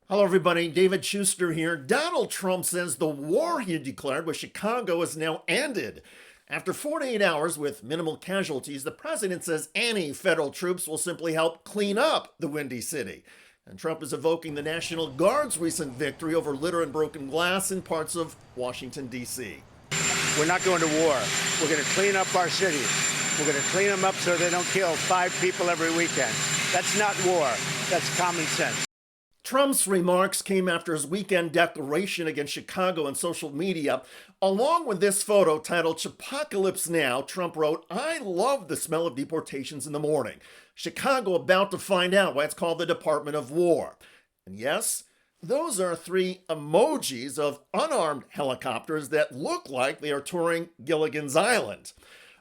Hello, everybody. David Shuster here. Donald Trump says the war he declared with Chicago is now ended. After 48 hours with minimal casualties, the president says any federal troops will simply help clean up the Windy City. And Trump is evoking the National Guard's recent victory over litter and broken glass in parts of Washington, D.C. We're not going to war. We're going to clean up our cities. We're going to clean them up so they don't kill 5 people every weekend. That's not war. That's common sense. Trump's remarks came after his weekend declaration against Chicago on social media. Along with this photo titled "Chipocalypse Now," Trump wrote, "I love the smell of deportations in the morning. Chicago about to find out why it's called the Department of War." And yes, those are 3 emojis of unarmed helicopters that look like they are touring Gilligan's Island.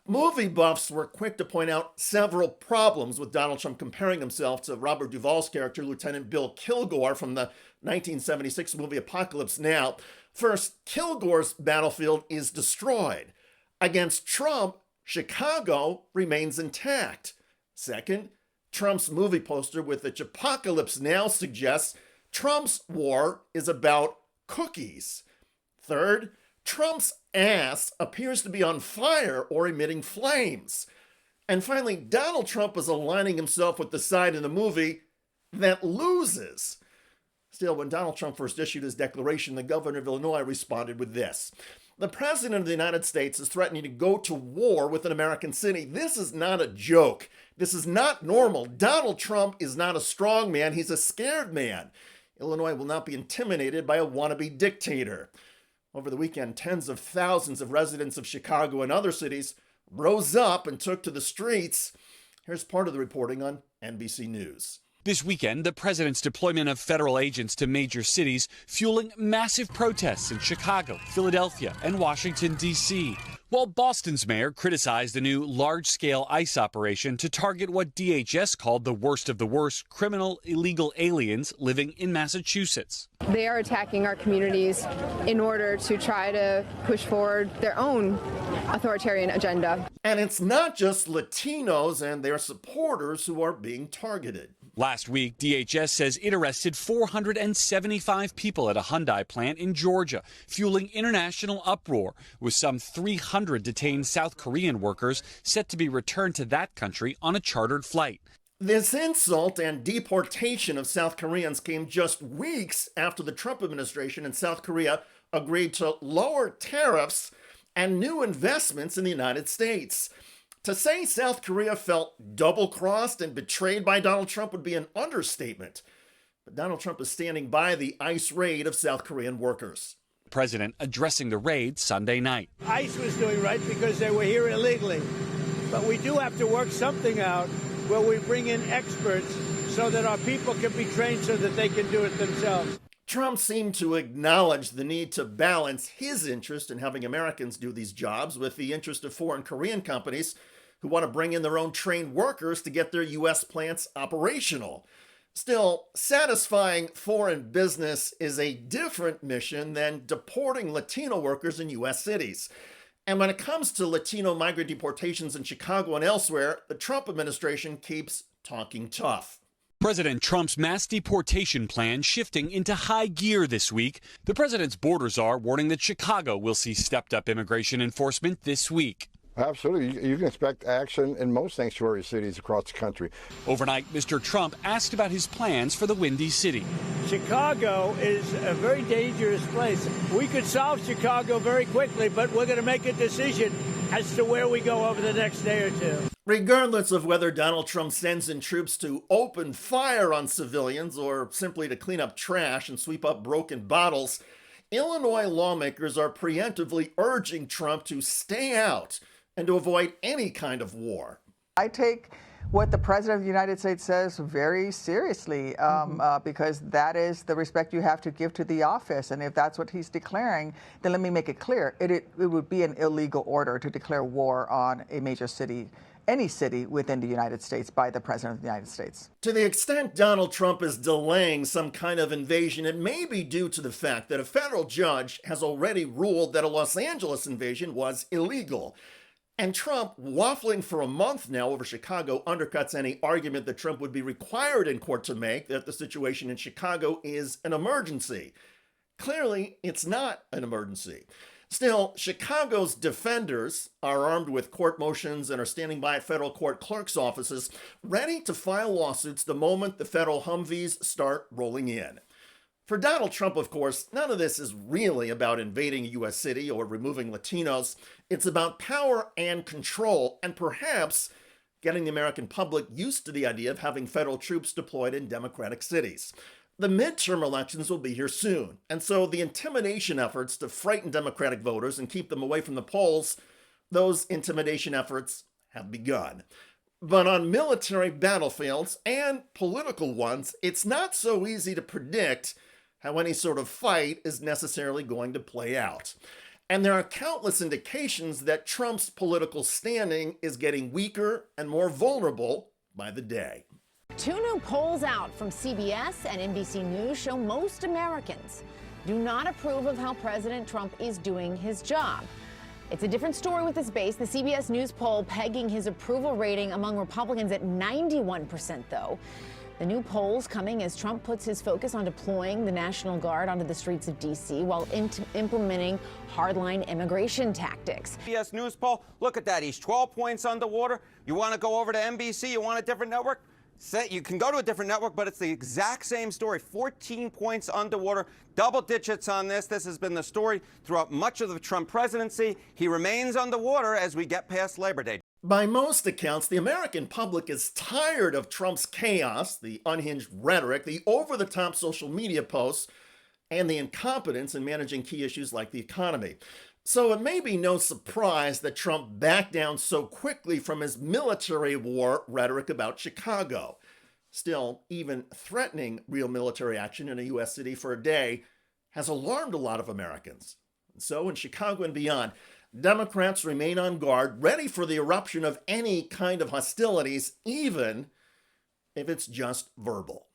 Movie buffs were quick to point out several problems with Donald Trump comparing himself to Robert Duvall's character, Lieutenant Bill Kilgore, from the 1976 movie Apocalypse Now. First, Kilgore's battlefield is destroyed. Against Trump, Chicago remains intact. Second, Trump's movie poster with the Chipocalypse Now suggests Trump's war is about cookies. Third, Trump's ass appears to be on fire or emitting flames. And finally, Donald Trump is aligning himself with the side in the movie that loses. Still, when Donald Trump first issued his declaration, the governor of Illinois responded with this: "The president of the United States is threatening to go to war with an American city. This is not a joke. This is not normal. Donald Trump is not a strong man. He's a scared man. Illinois will not be intimidated by a wannabe dictator." Over the weekend, tens of thousands of residents of Chicago and other cities rose up and took to the streets. Here's part of the reporting on NBC News. This weekend, the president's deployment of federal agents to major cities fueling massive protests in Chicago, Philadelphia, and Washington, D.C., while Boston's mayor criticized the new large-scale ICE operation to target what DHS called the worst of the worst criminal illegal aliens living in Massachusetts. They are attacking our communities in order to try to push forward their own authoritarian agenda. And it's not just Latinos and their supporters who are being targeted. Last week, DHS says it arrested 475 people at a Hyundai plant in Georgia, fueling international uproar, with some 300 detained South Korean workers set to be returned to that country on a chartered flight. This insult and deportation of South Koreans came just weeks after the Trump administration in South Korea agreed to lower tariffs and new investments in the United States. To say South Korea felt double-crossed and betrayed by Donald Trump would be an understatement. But Donald Trump is standing by the ICE raid of South Korean workers. The president addressing the raid Sunday night. ICE was doing right because they were here illegally. But we do have to work something out where we bring in experts so that our people can be trained so that they can do it themselves. Trump seemed to acknowledge the need to balance his interest in having Americans do these jobs with the interest of foreign Korean companies who want to bring in their own trained workers to get their U.S. plants operational. Still, satisfying foreign business is a different mission than deporting Latino workers in U.S. cities. And when it comes to Latino migrant deportations in Chicago and elsewhere, the Trump administration keeps talking tough. President Trump's mass deportation plan shifting into high gear this week. The president's border czar warning that Chicago will see stepped-up immigration enforcement this week. Absolutely. You can expect action in most sanctuary cities across the country. Overnight, Mr. Trump asked about his plans for the Windy City. Chicago is a very dangerous place. We could solve Chicago very quickly, but we're going to make a decision as to where we go over the next day or two. Regardless of whether Donald Trump sends in troops to open fire on civilians or simply to clean up trash and sweep up broken bottles, Illinois lawmakers are preemptively urging Trump to stay out and to avoid any kind of war. I take what the President of the United States says very seriously because that is the respect you have to give to the office. And if that's what he's declaring, then let me make it clear. It would be an illegal order to declare war on a major city, any city within the United States by the President of the United States. To the extent Donald Trump is delaying some kind of invasion, it may be due to the fact that a federal judge has already ruled that a Los Angeles invasion was illegal. And Trump, waffling for a month now over Chicago, undercuts any argument that Trump would be required in court to make that the situation in Chicago is an emergency. Clearly, it's not an emergency. Still, Chicago's defenders are armed with court motions and are standing by at federal court clerks' offices, ready to file lawsuits the moment the federal Humvees start rolling in. For Donald Trump, of course, none of this is really about invading a U.S. city or removing Latinos. It's about power and control, and perhaps getting the American public used to the idea of having federal troops deployed in Democratic cities. The midterm elections will be here soon, and so the intimidation efforts to frighten Democratic voters and keep them away from the polls, those intimidation efforts have begun. But on military battlefields and political ones, it's not so easy to predict how any sort of fight is necessarily going to play out. And there are countless indications that Trump's political standing is getting weaker and more vulnerable by the day. Two new polls out from CBS and NBC News show most Americans do not approve of how President Trump is doing his job. It's a different story with this base. The CBS News poll pegging his approval rating among Republicans at 91%, though. The new polls coming as Trump puts his focus on deploying the National Guard onto the streets of D.C. while implementing hardline immigration tactics. CBS News poll, look at that. He's 12 points underwater. You want to go over to NBC? You want a different network? You can go to a different network, but it's the exact same story. 14 points underwater, double digits on this. This has been the story throughout much of the Trump presidency. He remains underwater as we get past Labor Day. By most accounts, the American public is tired of Trump's chaos, the unhinged rhetoric, the over-the-top social media posts, and the incompetence in managing key issues like the economy. So it may be no surprise that Trump backed down so quickly from his military war rhetoric about Chicago. Still, even threatening real military action in a U.S. city for a day has alarmed a lot of Americans. And so in Chicago and beyond, Democrats remain on guard, ready for the eruption of any kind of hostilities, even if it's just verbal.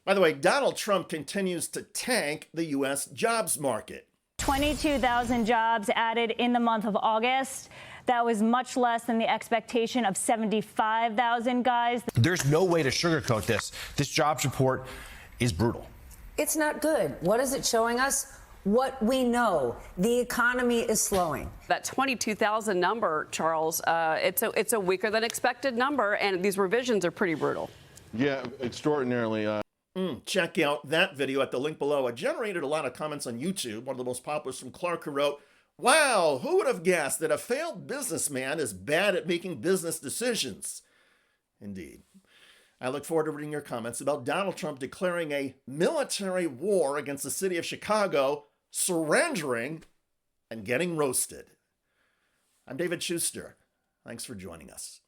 By the way, Donald Trump continues to tank the U.S. jobs market. 22,000 jobs added in the month of August. That was much less than the expectation of 75,000 guys. There's no way to sugarcoat this. This jobs report is brutal. It's not good. What is it showing us? What we know, the economy is slowing. That 22,000 number, Charles, it's a weaker than expected number, and these revisions are pretty brutal. Yeah, extraordinarily. Check out that video at the link below. It generated a lot of comments on YouTube. One of the most popular is from Clark, who wrote, "Wow, who would have guessed that a failed businessman is bad at making business decisions?" Indeed. I look forward to reading your comments about Donald Trump declaring a military war against the city of Chicago, surrendering, and getting roasted. I'm David Shuster. Thanks for joining us.